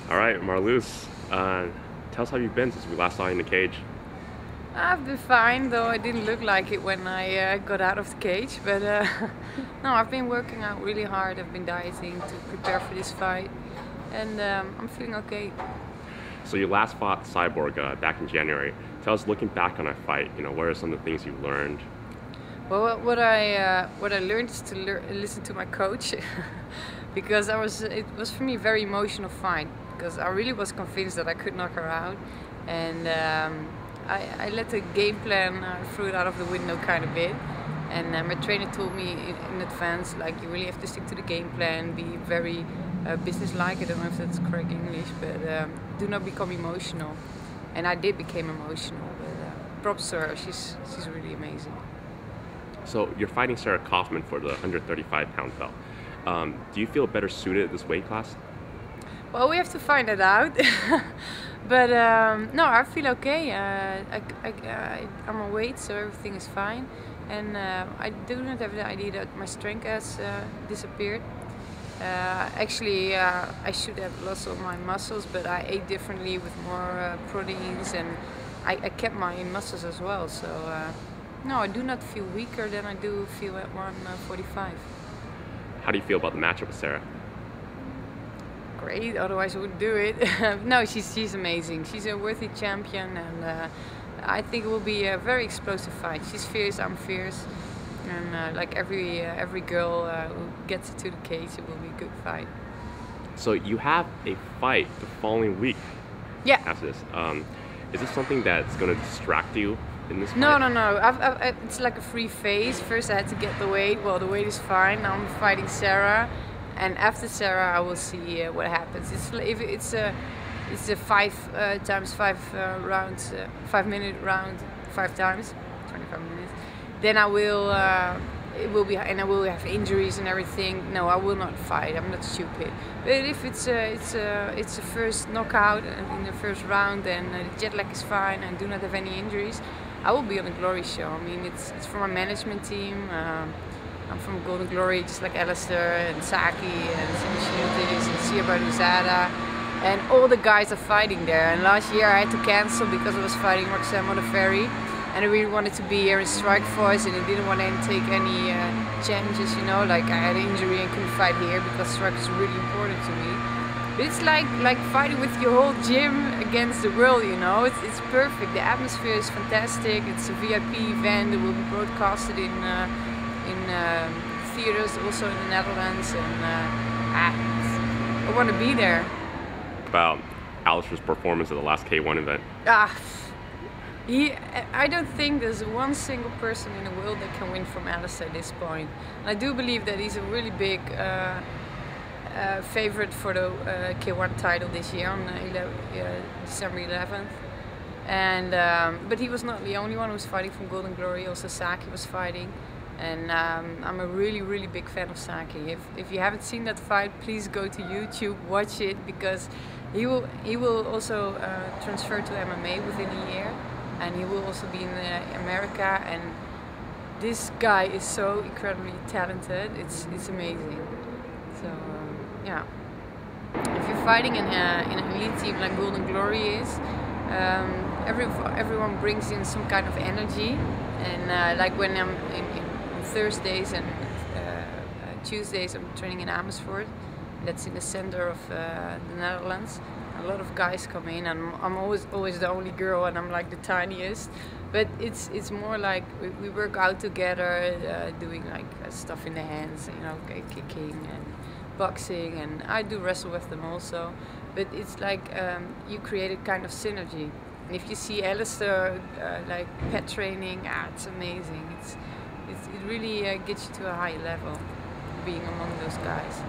All right, Marloes, tell us how you've been since we last saw you in the cage. I've been fine, though I didn't look like it when I got out of the cage. But no, I've been working out really hard. I've been dieting to prepare for this fight, and I'm feeling okay. So you last fought Cyborg back in January. Tell us, looking back on that fight, what are some of the things you learned? Well, what I learned is to listen to my coach, because it was for me a very emotional fight, because I really was convinced that I could knock her out, and I let the game plan threw it out of the window kind of bit. And my trainer told me in advance, like, you really have to stick to the game plan, be very business-like. I don't know if that's correct English, but do not become emotional. And I did become emotional, but props to her. She's really amazing. So you're fighting Sarah Kaufman for the 135-pound belt. Do you feel better suited at this weight class? Well, we have to find that out. But no, I feel okay. I'm on weight, so everything is fine. And I do not have the idea that my strength has disappeared. Actually, I should have lost all my muscles, but I ate differently with more proteins, and I kept my muscles as well. So no, I do not feel weaker than I do feel at 145. How do you feel about the matchup with Sarah? Great, otherwise I wouldn't do it. No, she's amazing. She's a worthy champion, and I think it will be a very explosive fight. She's fierce, I'm fierce, and like every girl who gets to the cage, it will be a good fight. So you have a fight the following week. Yeah. After this, is this something that's going to distract you in this fight? No. It's like a free phase. First, I had to get the weight. Well, the weight is fine. Now I'm fighting Sarah. And after Sarah, I will see what happens. It's a 5 times 5 rounds, 5-minute round, 5 times, 25 minutes. Then I will, it will be, and I will have injuries and everything. No, I will not fight. I'm not stupid. But if it's a first knockout in the first round, and the jet lag is fine, and do not have any injuries, I will be on a glory show. I mean, it's for my management team. I'm from Golden Glory, just like Alistair and Saki and Simushinitis and Siabaduzada, and all the guys are fighting there. And last year I had to cancel because I was fighting Roxanne Modafferi, and I really wanted to be here in Strikeforce, and I didn't want to take any challenges, like I had an injury and couldn't fight here because Strike is really important to me. But it's like fighting with your whole gym against the world, It's perfect. The atmosphere is fantastic. It's a VIP event. It will be broadcasted in theaters also in the Netherlands, and I want to be there. About Alistair's performance at the last K1 event. I don't think there's one single person in the world that can win from Alistair at this point. And I do believe that he's a really big favorite for the K1 title this year on December 11th. And but he was not the only one who was fighting from Golden Glory. Also Saki was fighting. And I'm a really, really big fan of Saki. If you haven't seen that fight, please go to YouTube, watch it, because he will also transfer to MMA within a year, and he will also be in America. And this guy is so incredibly talented. It's amazing. So yeah, if you're fighting in an elite team like Golden Glory is, everyone brings in some kind of energy, and like when I'm in Thursdays and Tuesdays, I'm training in Amersfoort. That's in the center of the Netherlands. A lot of guys come in, and I'm always the only girl, and I'm like the tiniest. But it's more like we work out together, doing like stuff in the hands, kicking and boxing, and I do wrestle with them also. But it's like you create a kind of synergy. And if you see Alistair like pet training, it's amazing. It really gets you to a high level, being among those guys.